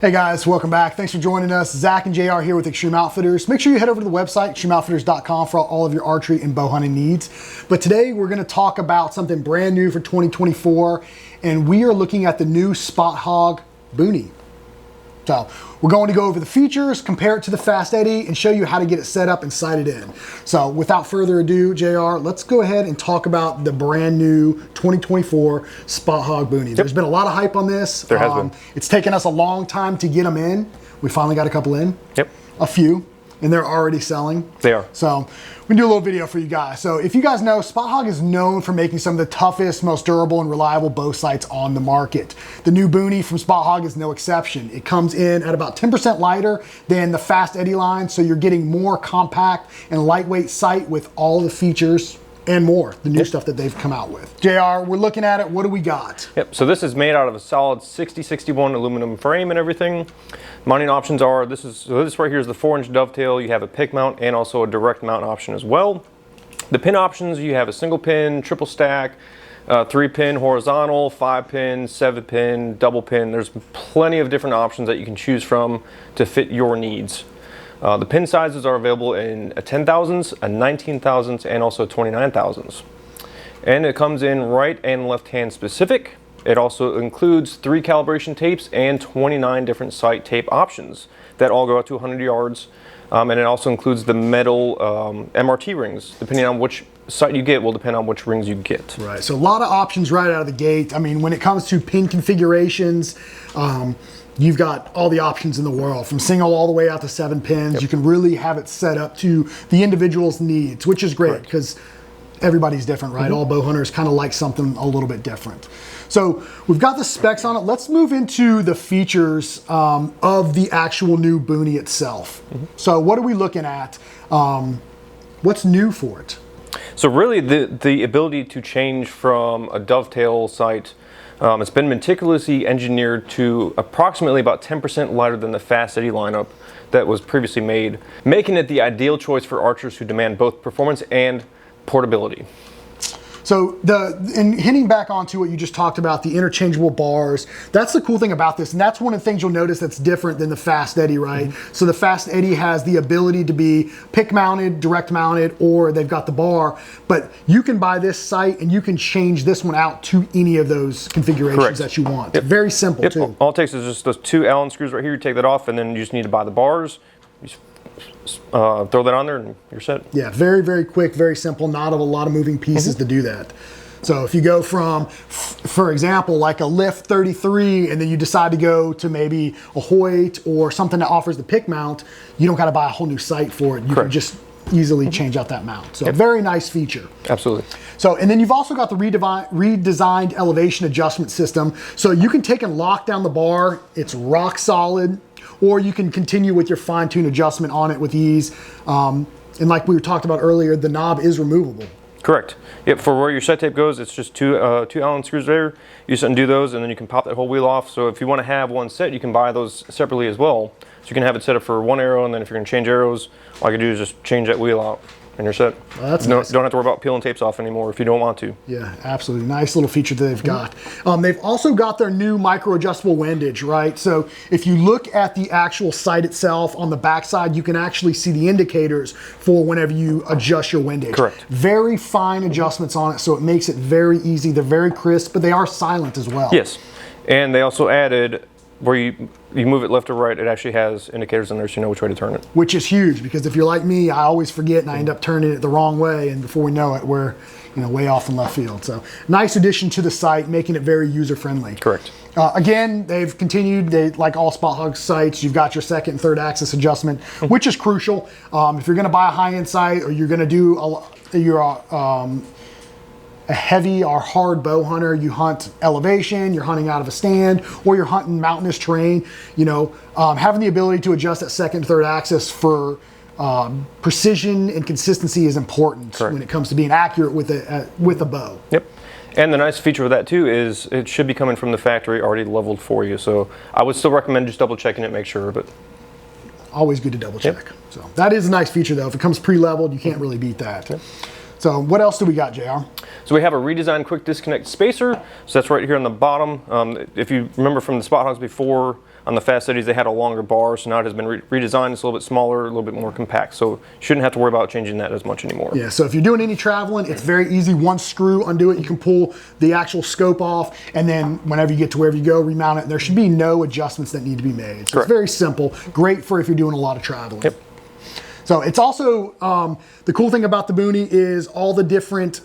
Hey guys, welcome back. Thanks for joining us. Zach and JR here with Extreme Outfitters. Make sure you head over to the website, extremeoutfitters.com, for all of your archery and bow hunting needs. But today we're going to talk about something brand new for 2024, and we are looking at the new Spot Hogg Boonie. So we're going to go over the features, compare it to the Fast Eddie, and show you how to get it set up and sighted in. So without further ado, JR, let's go ahead and talk about the brand new 2024 Spot Hogg Boonie. There's been a lot of hype on this. There has been. It's taken us a long time to get them in. We finally got a couple in. Yep. A few. And they're already selling. They are. So we can do a little video for you guys. So if you guys know, Spot Hogg is known for making some of the toughest, most durable and reliable bow sights on the market. The new Boonie from Spot Hogg is no exception. It comes in at about 10% lighter than the Fast Eddie line, so you're getting more compact and lightweight sight with all the features and more, the new stuff that they've come out with. JR, we're looking at it. What do we got? Yep, so this is made out of a solid 6061 aluminum frame and everything. Mounting options are, this right here is the 4-inch dovetail. You have a pick mount and also a direct mount option as well. The pin options, you have a single pin, triple stack, 3-pin horizontal, 5-pin, 7-pin, double pin. There's plenty of different options that you can choose from to fit your needs. The pin sizes are available in a 10,000s, a 19,000s, and also 29,000s. And it comes in right and left hand specific. It also includes 3 calibration tapes and 29 different sight tape options that all go out to 100 yards. And it also includes the metal MRT rings. Depending on which sight you get will depend on which rings you get. Right, so a lot of options right out of the gate. I mean, when it comes to pin configurations, you've got all the options in the world, from single all the way out to 7 pins. Yep. You can really have it set up to the individual's needs, which is great because everybody's different, right? All bow hunters kind of like something a little bit different. So we've got the specs on it. Let's move into the features of the actual new Boonie itself. So what are we looking at? What's new for it? So really the ability to change from a dovetail sight, it's been meticulously engineered to approximately about 10% lighter than the Fast Eddie lineup that was previously made, making it the ideal choice for archers who demand both performance and portability. So and hitting back onto what you just talked about, the interchangeable bars, that's the cool thing about this, and that's one of the things you'll notice that's different than the Fast Eddie, right? So the Fast Eddie has the ability to be pick mounted, direct mounted, or they've got the bar, but you can buy this sight and you can change this one out to any of those configurations that you want. Very simple too. All it takes is just those 2 Allen screws right here. You take that off and then you just need to buy the bars. Throw that on there and you're set. Yeah, very, very quick, very simple, not a lot of moving pieces to do that. So if you go from, for example, like a Lift 33, and then you decide to go to maybe a Hoyt or something that offers the pick mount, you don't got to buy a whole new sight for it. You can just easily change out that mount. So very nice feature. Absolutely. So, and then you've also got the redesigned elevation adjustment system. So you can take and lock down the bar. It's rock solid. Or you can continue with your fine-tune adjustment on it with ease. And like we talked about earlier, the knob is removable. Correct. Yep, for where your set tape goes, it's just two Allen screws there. You just undo those and then you can pop that whole wheel off. So if you want to have one set, you can buy those separately as well. So you can have it set up for one arrow, and then if you're going to change arrows, all you can do is just change that wheel out and you're set. Well, that's you nice. Don't have to worry about peeling tapes off anymore if you don't want to. Yeah, absolutely. Nice little feature that they've got. They've also got their new micro adjustable windage, right? So if you look at the actual sight itself on the backside, you can actually see the indicators for whenever you adjust your windage. Correct. Very fine adjustments on it, so it makes it very easy. They're very crisp, but they are silent as well. Yes, and they also added where you move it left or right, it actually has indicators in there so you know which way to turn it. Which is huge, because if you're like me, I always forget and I end up turning it the wrong way, and before we know it, we're way off in left field. So nice addition to the site, making it very user-friendly. Correct. Again, they've continued, like all Spot Hogg sites, you've got your 2nd and 3rd axis adjustment, which is crucial. If you're gonna buy a high-end site, or you're gonna do a heavy or hard bow hunter, you hunt elevation, you're hunting out of a stand, or you're hunting mountainous terrain, having the ability to adjust that 2nd and 3rd axis for precision and consistency is important when it comes to being accurate with a bow. Yep. And the nice feature of that too is it should be coming from the factory already leveled for you. So I would still recommend just double checking it, make sure, but always good to double check. So that is a nice feature though. If it comes pre-leveled, you can't really beat that. So what else do we got, JR? So we have a redesigned quick disconnect spacer. So that's right here on the bottom. If you remember from the Spot Hoggs before, On the Fast Eddies, they had a longer bar, so now it has been redesigned. It's a little bit smaller, a little bit more compact, so shouldn't have to worry about changing that as much anymore. Yeah, so if you're doing any traveling, it's very easy. One screw, undo it, you can pull the actual scope off, and then whenever you get to wherever you go, remount it. There should be no adjustments that need to be made. So Correct. It's very simple, great for if you're doing a lot of traveling. Yep. So it's also, the cool thing about the Boonie is all the different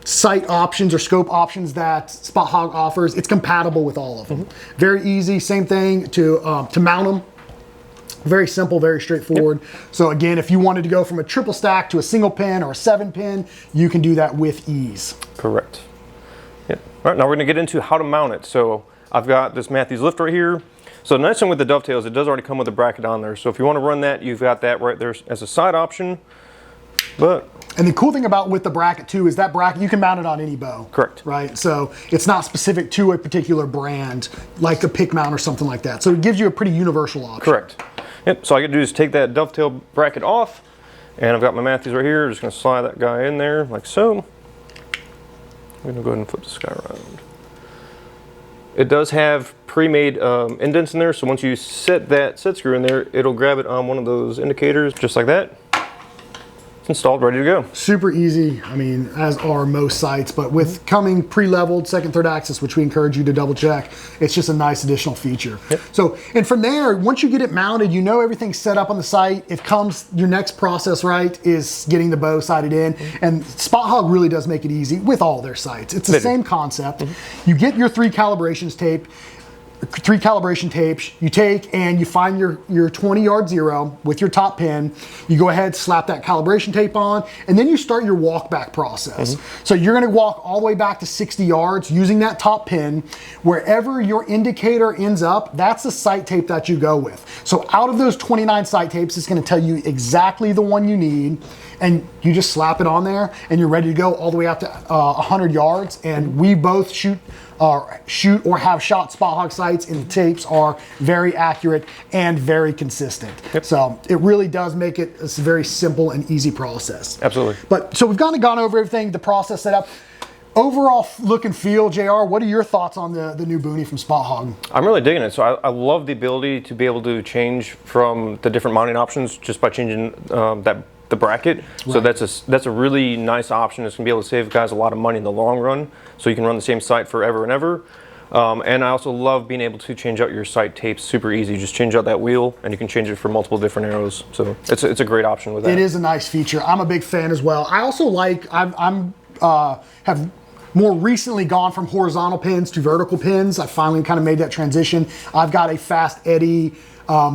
sight options or scope options that Spot Hogg offers. It's compatible with all of them. Very easy, same thing to mount them. Very simple, very straightforward. Yep. So again, if you wanted to go from a triple stack to a single pin or a 7-pin, you can do that with ease. Correct. Yep. All right, now we're gonna get into how to mount it. So I've got this Matthews lift right here. So the nice thing with the dovetails, it does already come with a bracket on there. So if you want to run that, you've got that right there as a side option. And the cool thing about with the bracket too is that bracket, you can mount it on any bow. Correct. Right? So it's not specific to a particular brand, like a pick mount or something like that. So it gives you a pretty universal option. Correct. Yep, so all I gotta do is take that dovetail bracket off, and I've got my Matthews right here. Just gonna slide that guy in there like so. I'm gonna go ahead and flip this guy around. It does have pre-made indents in there, so once you set that set screw in there, it'll grab it on one of those indicators, just like that. It's installed, ready to go. Super easy, I mean, as are most sites, but with coming pre-leveled second, third axis, which we encourage you to double check, it's just a nice additional feature. Yep. So, and from there, once you get it mounted, you know everything's set up on the site. It comes, your next process, right, is getting the bow sighted in. And Spot Hogg really does make it easy with all their sites. It's the same concept. You get your three calibration tapes, you take and you find your 20-yard zero with your top pin. You go ahead, slap that calibration tape on, and then you start your walk back process. So you're gonna walk all the way back to 60 yards using that top pin. Wherever your indicator ends up, that's the sight tape that you go with. So out of those 29 sight tapes, it's gonna tell you exactly the one you need, and you just slap it on there and you're ready to go all the way out to 100 yards. And we both shoot or have shot Spot Hogg sights, and the tapes are very accurate and very consistent. Yep. So it really does make it a very simple and easy process. Absolutely. But so we've gone over everything, the process set up. Overall look and feel, JR, what are your thoughts on the new Boonie from Spot Hogg? I'm really digging it. So I love the ability to be able to change from the different mounting options just by changing the bracket. So that's a really nice option. It's gonna be able to save guys a lot of money in the long run. So you can run the same sight forever and ever. And I also love being able to change out your sight tapes super easy. Just change out that wheel and you can change it for multiple different arrows. So it's a great option with that. It is a nice feature. I'm a big fan as well. I also like, have more recently gone from horizontal pins to vertical pins. I finally kind of made that transition. I've got a Fast Eddy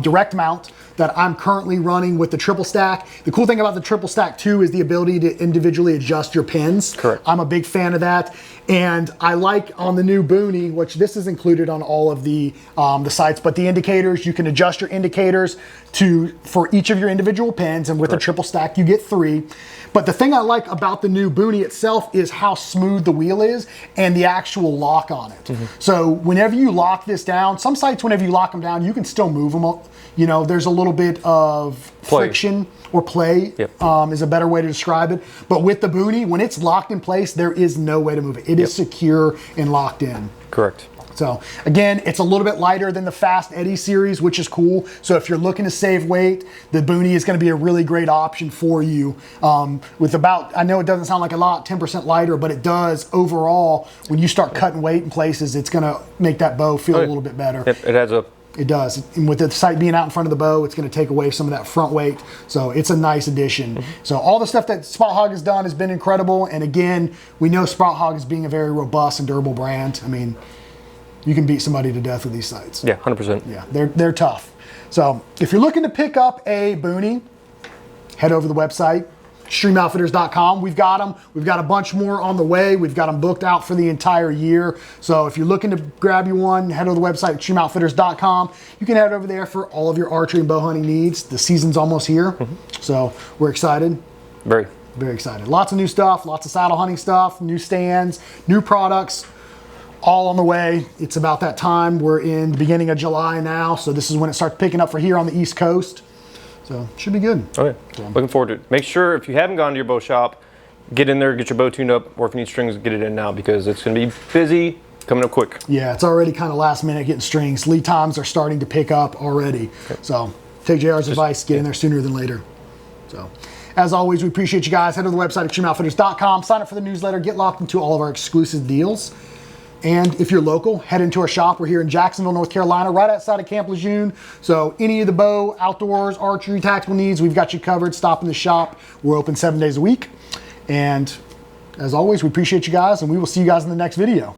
direct mount that I'm currently running with the triple stack. The cool thing about the triple stack too is the ability to individually adjust your pins. Correct. I'm a big fan of that. And I like on the new Boonie, which this is included on all of the sites, but the indicators, you can adjust your indicators for each of your individual pins, and with a triple stack you get 3. But the thing I like about the new Boonie itself is how smooth the wheel is and the actual lock on it. So whenever you lock this down, some sites whenever you lock them down, you can still move them. You know, there's a little bit of friction or play, is a better way to describe it. But with the Boonie, when it's locked in place, there is no way to move it. It is secure and locked in. Correct. So again, it's a little bit lighter than the Fast Eddy series, which is cool. So if you're looking to save weight, the Boonie is going to be a really great option for you. With about, I know it doesn't sound like a lot, 10% lighter, but it does overall. When you start cutting weight in places, it's going to make that bow feel a little bit better. It adds up. It does. And with the sight being out in front of the bow, it's going to take away some of that front weight. So it's a nice addition. So all the stuff that Spot Hogg has done has been incredible. And again, we know Spot Hogg as being a very robust and durable brand. I mean, you can beat somebody to death with these sights. Yeah, 100%. Yeah, they're tough. So if you're looking to pick up a Boonie, head over to the website, extremeoutfitters.com. We've got them. We've got a bunch more on the way. We've got them booked out for the entire year. So if you're looking to grab you one, head over to the website, extremeoutfitters.com. You can head over there for all of your archery and bow hunting needs. The season's almost here. So we're excited. Very excited. Lots of new stuff, lots of saddle hunting stuff, new stands, new products, all on the way. It's about that time. We're in the beginning of July now. So this is when it starts picking up for here on the East Coast. So should be good. Okay, looking forward to it. Make sure if you haven't gone to your bow shop, get in there, get your bow tuned up, or if you need strings, get it in now because it's going to be busy coming up quick. Yeah, it's already kind of last minute getting strings. Lead times are starting to pick up already. Okay. So take JR's advice, get in there sooner than later. So as always, we appreciate you guys. Head to the website, extremeoutfitters.com. Sign up for the newsletter. Get locked into all of our exclusive deals. And if you're local, head into our shop. We're here in Jacksonville, North Carolina, right outside of Camp Lejeune. So any of the bow, outdoors, archery, tactical needs, we've got you covered. Stop in the shop. We're open 7 days a week. And as always, we appreciate you guys, and we will see you guys in the next video.